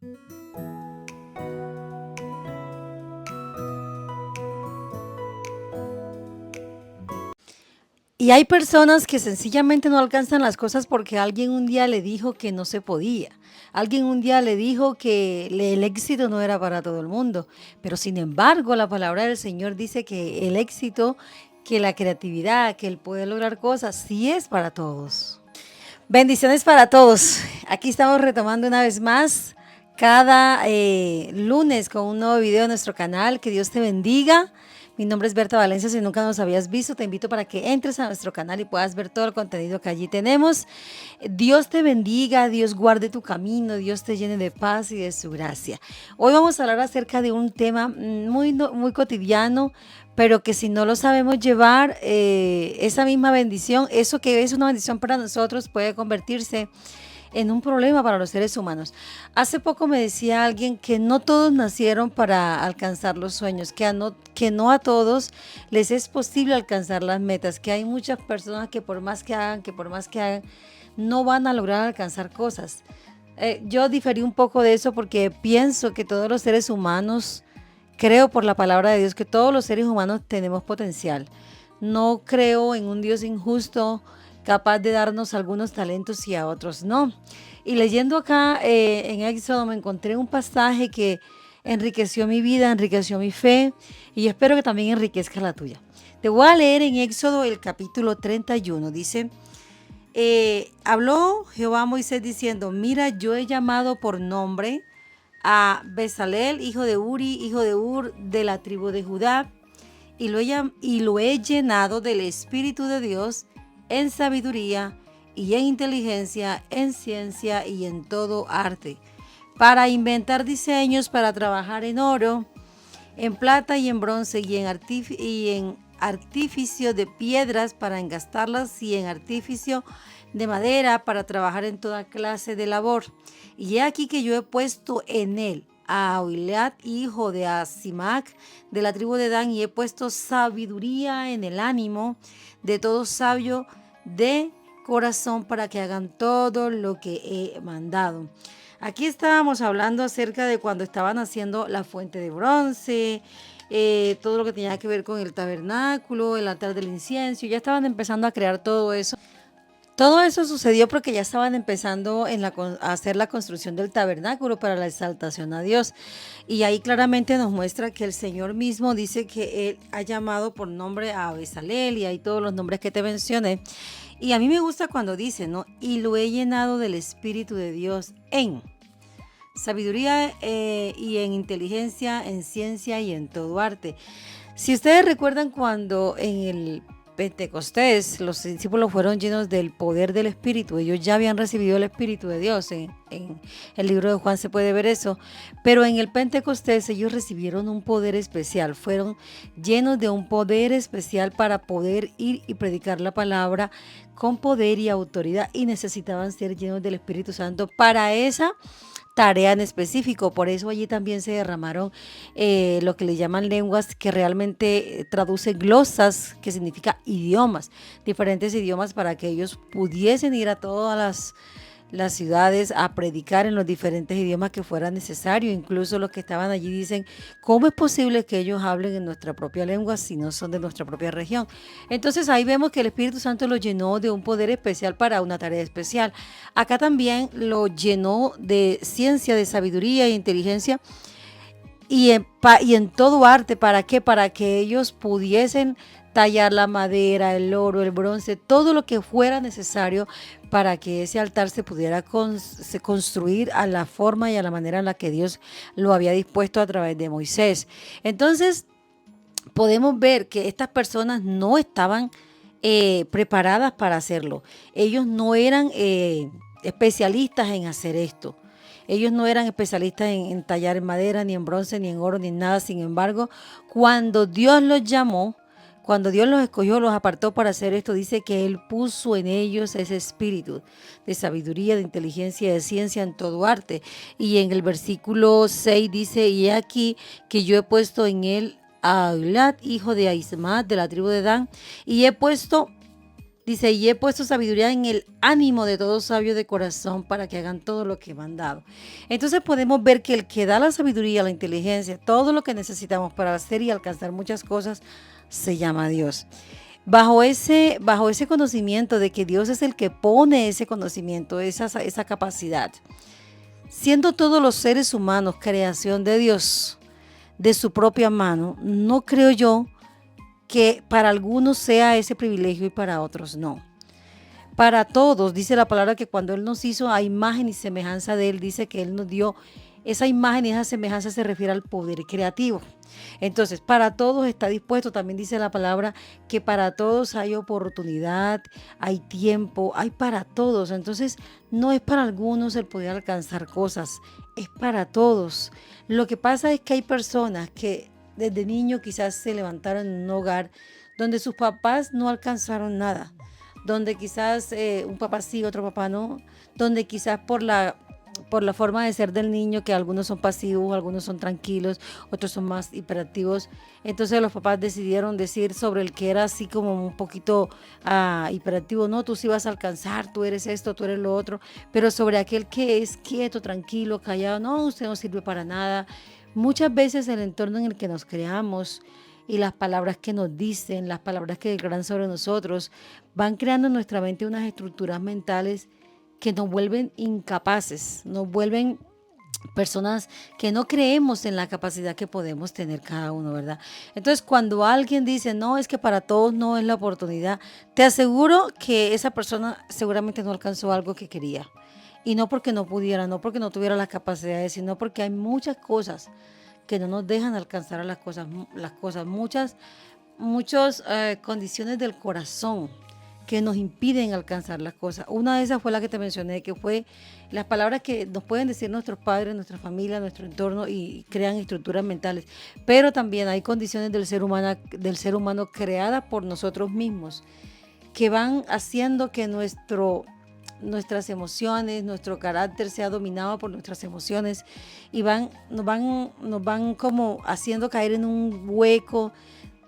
Y hay personas que sencillamente no alcanzan las cosas porque alguien un día le dijo que no se podía. Alguien un día le dijo que el éxito no era para todo el mundo. Pero sin embargo, la palabra del Señor dice que el éxito, que la creatividad, que el poder lograr cosas, sí es para todos. Bendiciones para todos. Aquí estamos retomando una vez más cada lunes con un nuevo video de nuestro canal. Que Dios te bendiga. Mi nombre es Berta Valencia. Si nunca nos habías visto, te invito para que entres a nuestro canal y puedas ver todo el contenido que allí tenemos. Dios te bendiga, Dios guarde tu camino, Dios te llene de paz y de su gracia. Hoy vamos a hablar acerca de un tema muy cotidiano, pero que si no lo sabemos llevar, esa misma bendición, eso que es una bendición para nosotros, puede convertirse en un problema para los seres humanos. Hace poco me decía alguien que no todos nacieron para alcanzar los sueños, que no a todos les es posible alcanzar las metas, que hay muchas personas que por más que hagan, no van a lograr alcanzar cosas. Yo diferí un poco de eso porque pienso que todos los seres humanos, creo por la palabra de Dios que todos los seres humanos tenemos potencial. No creo en un Dios injusto capaz de darnos algunos talentos y a otros no. Y leyendo acá en Éxodo me encontré un pasaje que enriqueció mi vida, enriqueció mi fe y espero que también enriquezca la tuya. Te voy a leer en Éxodo el capítulo 31. Dice, habló Jehová a Moisés diciendo, mira, yo he llamado por nombre a Bezalel, hijo de Uri, hijo de Ur, de la tribu de Judá, y lo he llenado del Espíritu de Dios en sabiduría y en inteligencia, en ciencia y en todo arte, para inventar diseños, para trabajar en oro, en plata y en bronce y en artificio de piedras para engastarlas y en artificio de madera para trabajar en toda clase de labor. Y he aquí que yo he puesto en él a Aholiab, hijo de Asimac, de la tribu de Dan, y he puesto sabiduría en el ánimo de todo sabio de corazón para que hagan todo lo que he mandado. Aquí estábamos hablando acerca de cuando estaban haciendo la fuente de bronce, todo lo que tenía que ver con el tabernáculo, el altar del incienso, ya estaban empezando a crear todo eso. Todo eso sucedió porque ya estaban empezando a hacer la construcción del tabernáculo para la exaltación a Dios. Y ahí claramente nos muestra que el Señor mismo dice que Él ha llamado por nombre a Bezalel y hay todos los nombres que te mencioné. Y a mí me gusta cuando dice, ¿no? Y lo he llenado del Espíritu de Dios en sabiduría y en inteligencia, en ciencia y en todo arte. Si ustedes recuerdan cuando en el Pentecostés los discípulos fueron llenos del poder del Espíritu, ellos ya habían recibido el Espíritu de Dios, en el libro de Juan se puede ver eso, pero en el Pentecostés ellos recibieron un poder especial, fueron llenos de un poder especial para poder ir y predicar la palabra con poder y autoridad, y necesitaban ser llenos del Espíritu Santo para esa tarea en específico. Por eso allí también se derramaron lo que le llaman lenguas, que realmente traduce glosas, que significa idiomas, diferentes idiomas, para que ellos pudiesen ir a todas las ciudades a predicar en los diferentes idiomas que fuera necesario. Incluso los que estaban allí dicen, ¿cómo es posible que ellos hablen en nuestra propia lengua si no son de nuestra propia región? Entonces ahí vemos que el Espíritu Santo lo llenó de un poder especial para una tarea especial. Acá también lo llenó de ciencia, de sabiduría e inteligencia y en todo arte. ¿Para qué? Para que ellos pudiesen tallar la madera, el oro, el bronce, todo lo que fuera necesario para que ese altar se pudiera construir a la forma y a la manera en la que Dios lo había dispuesto a través de Moisés. Entonces, podemos ver que estas personas no estaban preparadas para hacerlo. Ellos no eran especialistas en hacer esto. Ellos no eran especialistas en tallar en madera, ni en bronce, ni en oro, ni en nada. Sin embargo, cuando Dios los llamó, cuando Dios los escogió, los apartó para hacer esto, dice que Él puso en ellos ese espíritu de sabiduría, de inteligencia, de ciencia en todo arte. Y en el versículo 6 dice, y he aquí que yo he puesto en él a Aholiab, hijo de Ahisamach, de la tribu de Dan, y he puesto Dice, y he puesto sabiduría en el ánimo de todo sabio de corazón para que hagan todo lo que me han dado. Entonces podemos ver que el que da la sabiduría, la inteligencia, todo lo que necesitamos para hacer y alcanzar muchas cosas, se llama Dios. Bajo ese conocimiento de que Dios es el que pone ese conocimiento, esa capacidad, siendo todos los seres humanos creación de Dios, de su propia mano, no creo yo que para algunos sea ese privilegio y para otros no. Para todos, dice la palabra que cuando Él nos hizo a imagen y semejanza de Él, dice que Él nos dio esa imagen y esa semejanza, se refiere al poder creativo. Entonces, para todos está dispuesto, también dice la palabra que para todos hay oportunidad, hay tiempo, hay para todos. Entonces, no es para algunos el poder alcanzar cosas, es para todos. Lo que pasa es que hay personas que desde niño quizás se levantaron en un hogar donde sus papás no alcanzaron nada, donde quizás un papá sí, otro papá no, donde quizás por la forma de ser del niño, que algunos son pasivos, algunos son tranquilos, otros son más hiperactivos. Entonces los papás decidieron decir sobre el que era así como un poquito hiperactivo, no, tú sí vas a alcanzar, tú eres esto, tú eres lo otro, pero sobre aquel que es quieto, tranquilo, callado, no, usted no sirve para nada. Muchas veces el entorno en el que nos creamos y las palabras que nos dicen, las palabras que declaran sobre nosotros, van creando en nuestra mente unas estructuras mentales que nos vuelven incapaces, nos vuelven personas que no creemos en la capacidad que podemos tener cada uno, ¿verdad? Entonces, cuando alguien dice, no, es que para todos no es la oportunidad, te aseguro que esa persona seguramente no alcanzó algo que quería. Y no porque no pudiera, no porque no tuviera las capacidades, sino porque hay muchas cosas que no nos dejan alcanzar a las cosas, muchas condiciones del corazón que nos impiden alcanzar las cosas. Una de esas fue la que te mencioné, que fue las palabras que nos pueden decir nuestros padres, nuestra familia, nuestro entorno y crean estructuras mentales. Pero también hay condiciones del ser humano creadas por nosotros mismos que van haciendo que nuestras emociones, nuestro carácter sea dominado por nuestras emociones y nos van como haciendo caer en un hueco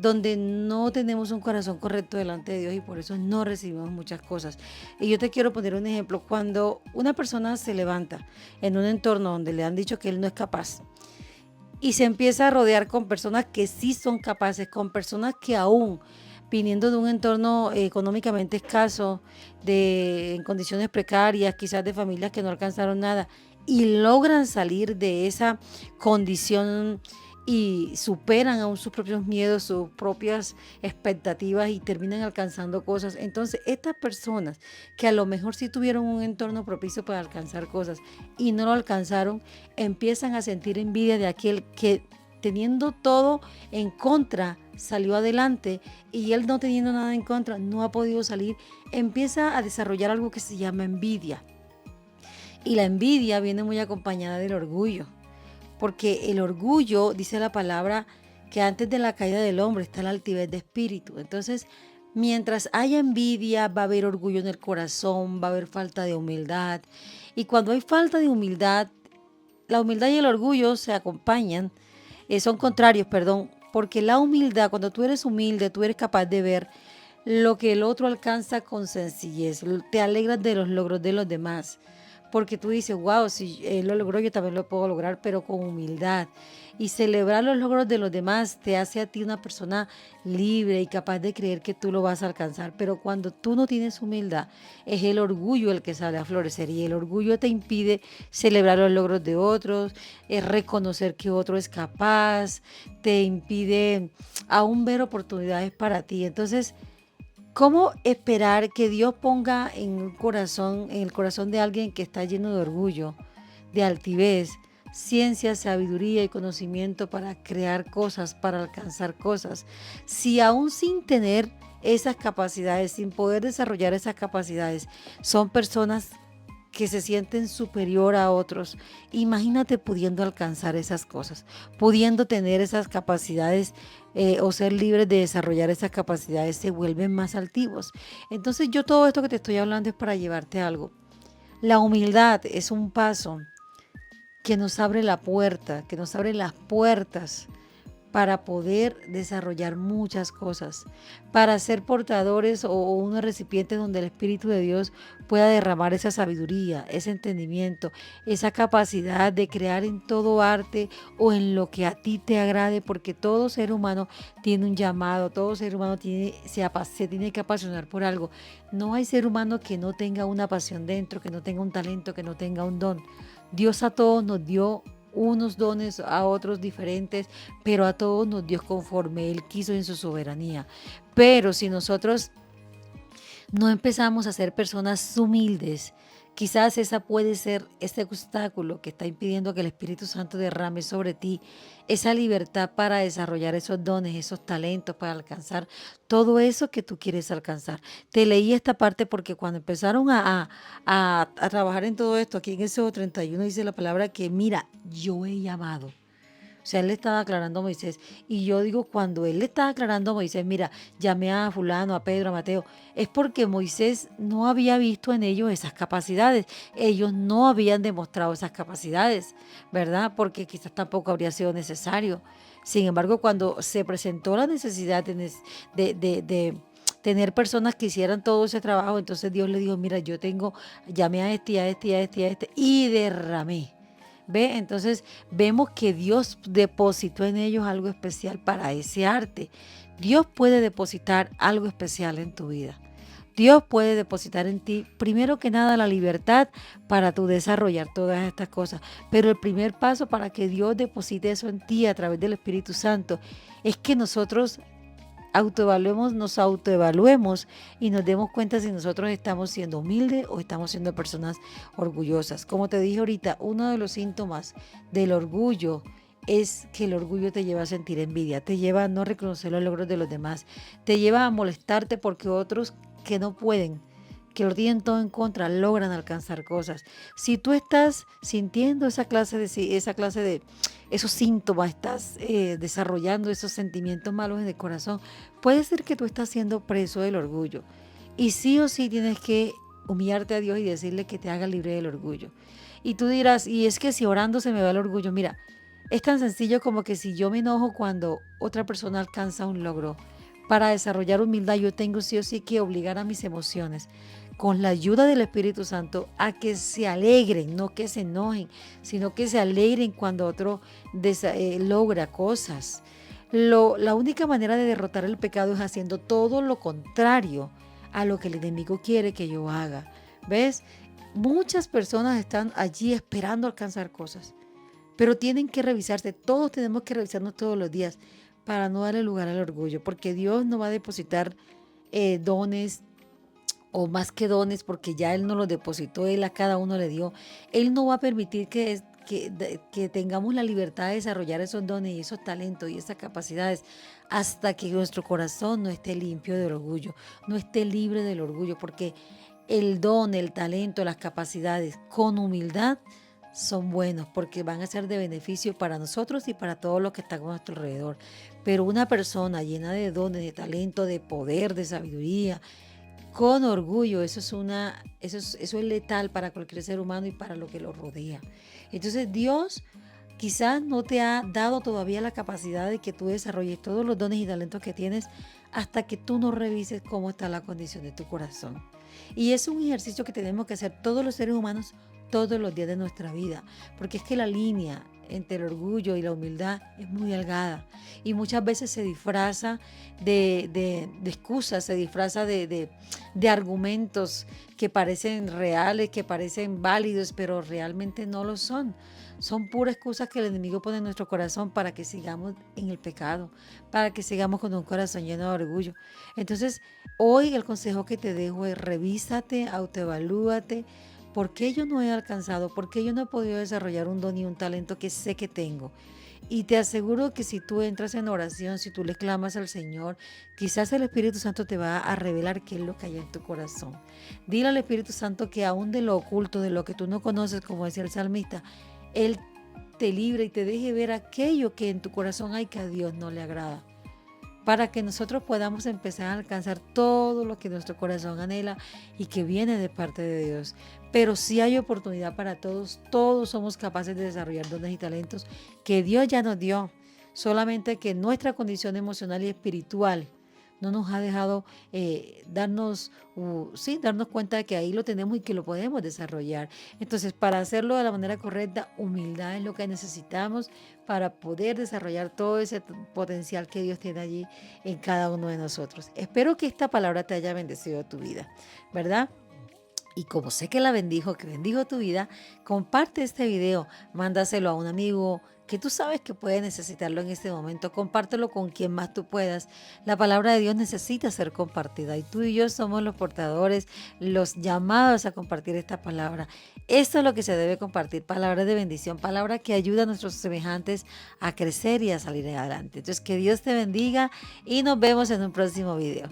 donde no tenemos un corazón correcto delante de Dios y por eso no recibimos muchas cosas. Y yo te quiero poner un ejemplo. Cuando una persona se levanta en un entorno donde le han dicho que él no es capaz y se empieza a rodear con personas que sí son capaces, con personas que aún viniendo de un entorno económicamente escaso, en condiciones precarias, quizás de familias que no alcanzaron nada, y logran salir de esa condición y superan aún sus propios miedos, sus propias expectativas y terminan alcanzando cosas. Entonces, estas personas que a lo mejor sí tuvieron un entorno propicio para alcanzar cosas y no lo alcanzaron, empiezan a sentir envidia de aquel que teniendo todo en contra salió adelante y él no teniendo nada en contra no ha podido salir. Empieza a desarrollar algo que se llama envidia. Y la envidia viene muy acompañada del orgullo. Porque el orgullo, dice la palabra, que antes de la caída del hombre está la altivez de espíritu. Entonces, mientras haya envidia, va a haber orgullo en el corazón, va a haber falta de humildad. Y cuando hay falta de humildad, la humildad y el orgullo se acompañan, son contrarios, perdón, porque la humildad, cuando tú eres humilde, tú eres capaz de ver lo que el otro alcanza con sencillez, te alegras de los logros de los demás porque tú dices, wow, si él lo logró, yo también lo puedo lograr, pero con humildad. Y celebrar los logros de los demás te hace a ti una persona libre y capaz de creer que tú lo vas a alcanzar. Pero cuando tú no tienes humildad, es el orgullo el que sale a florecer. Y el orgullo te impide celebrar los logros de otros, es reconocer que otro es capaz, te impide aún ver oportunidades para ti. Entonces, ¿cómo esperar que Dios ponga en el corazón de alguien que está lleno de orgullo, de altivez, ciencia, sabiduría y conocimiento para crear cosas, para alcanzar cosas? Si aún sin tener esas capacidades, sin poder desarrollar esas capacidades, son personas que se sienten superior a otros, imagínate pudiendo alcanzar esas cosas, pudiendo tener esas capacidades o ser libres de desarrollar esas capacidades, se vuelven más altivos. Entonces yo todo esto que te estoy hablando es para llevarte a algo. La humildad es un paso que nos abre la puerta, que nos abre las puertas para poder desarrollar muchas cosas, para ser portadores o unos recipientes donde el Espíritu de Dios pueda derramar esa sabiduría, ese entendimiento, esa capacidad de crear en todo arte o en lo que a ti te agrade, porque todo ser humano tiene un llamado, todo ser humano se tiene que apasionar por algo. No hay ser humano que no tenga una pasión dentro, que no tenga un talento, que no tenga un don. Dios a todos nos dio unos dones, a otros diferentes, pero a todos nos dio conforme Él quiso en su soberanía. Pero si nosotros no empezamos a ser personas humildes, quizás esa puede ser ese obstáculo que está impidiendo que el Espíritu Santo derrame sobre ti esa libertad para desarrollar esos dones, esos talentos, para alcanzar todo eso que tú quieres alcanzar. Te leí esta parte porque cuando empezaron a trabajar en todo esto, aquí en Éxodo 31 dice la palabra que mira, yo he llamado. O sea, él le estaba aclarando a Moisés. Y yo digo, cuando él le estaba aclarando a Moisés, mira, llamé a fulano, a Pedro, a Mateo, es porque Moisés no había visto en ellos esas capacidades. Ellos no habían demostrado esas capacidades, ¿verdad? Porque quizás tampoco habría sido necesario. Sin embargo, cuando se presentó la necesidad de tener personas que hicieran todo ese trabajo, entonces Dios le dijo, mira, llamé a este, a este, a este, a este, y derramé. ¿Ve? Entonces vemos que Dios depositó en ellos algo especial para ese arte. Dios puede depositar algo especial en tu vida. Dios puede depositar en ti, primero que nada, la libertad para tú desarrollar todas estas cosas. Pero el primer paso para que Dios deposite eso en ti a través del Espíritu Santo es que nosotros nos autoevaluemos y nos demos cuenta si nosotros estamos siendo humildes o estamos siendo personas orgullosas. Como te dije ahorita, uno de los síntomas del orgullo es que el orgullo te lleva a sentir envidia, te lleva a no reconocer los logros de los demás, te lleva a molestarte porque otros que no pueden, que lo tienen todo en contra, logran alcanzar cosas. Si tú estás sintiendo esa clase de esos síntomas, estás desarrollando esos sentimientos malos en el corazón, puede ser que tú estás siendo preso del orgullo. Y sí o sí tienes que humillarte a Dios y decirle que te haga libre del orgullo. Y tú dirás, y es que si orando se me va el orgullo, mira, es tan sencillo como que si yo me enojo cuando otra persona alcanza un logro, para desarrollar humildad yo tengo sí o sí que obligar a mis emociones con la ayuda del Espíritu Santo a que se alegren, no que se enojen, sino que se alegren cuando otro logra cosas. La única manera de derrotar el pecado es haciendo todo lo contrario a lo que el enemigo quiere que yo haga. ¿Ves? Muchas personas están allí esperando alcanzar cosas, pero tienen que revisarse. Todos tenemos que revisarnos todos los días para no darle lugar al orgullo, porque Dios no va a depositar dones o más que dones, porque ya Él nos los depositó, Él a cada uno le dio. Él no va a permitir que tengamos la libertad de desarrollar esos dones y esos talentos y esas capacidades hasta que nuestro corazón no esté limpio del orgullo, no esté libre del orgullo, porque el don, el talento, las capacidades con humildad son buenos porque van a ser de beneficio para nosotros y para todos los que están a nuestro alrededor. Pero una persona llena de dones, de talento, de poder, de sabiduría, con orgullo, eso es letal para cualquier ser humano y para lo que lo rodea. Entonces Dios quizás no te ha dado todavía la capacidad de que tú desarrolles todos los dones y talentos que tienes hasta que tú no revises cómo está la condición de tu corazón. Y es un ejercicio que tenemos que hacer todos los seres humanos todos los días de nuestra vida, porque es que la línea entre el orgullo y la humildad es muy delgada y muchas veces se disfraza de excusas, se disfraza de argumentos que parecen reales, que parecen válidos, pero realmente no lo son. Son puras excusas que el enemigo pone en nuestro corazón para que sigamos en el pecado, para que sigamos con un corazón lleno de orgullo. Entonces, hoy el consejo que te dejo es revísate, autoevalúate. ¿Por qué yo no he alcanzado? ¿Por qué yo no he podido desarrollar un don y un talento que sé que tengo? Y te aseguro que si tú entras en oración, si tú le clamas al Señor, quizás el Espíritu Santo te va a revelar qué es lo que hay en tu corazón. Dile al Espíritu Santo que aún de lo oculto, de lo que tú no conoces, como decía el salmista, Él te libre y te deje ver aquello que en tu corazón hay que a Dios no le agrada, para que nosotros podamos empezar a alcanzar todo lo que nuestro corazón anhela y que viene de parte de Dios. Pero sí hay oportunidad para todos, todos somos capaces de desarrollar dones y talentos que Dios ya nos dio. solamente que nuestra condición emocional y espiritual no nos ha dejado darnos cuenta de que ahí lo tenemos y que lo podemos desarrollar. Entonces, para hacerlo de la manera correcta, humildad es lo que necesitamos para poder desarrollar todo ese potencial que Dios tiene allí en cada uno de nosotros. Espero que esta palabra te haya bendecido tu vida, ¿verdad? Y como sé que la bendijo, que bendijo tu vida, comparte este video, mándaselo a un amigo que tú sabes que puede necesitarlo en este momento, compártelo con quien más tú puedas. La palabra de Dios necesita ser compartida y tú y yo somos los portadores, los llamados a compartir esta palabra. Esto es lo que se debe compartir, palabras de bendición, palabras que ayudan a nuestros semejantes a crecer y a salir adelante. Entonces, que Dios te bendiga y nos vemos en un próximo video.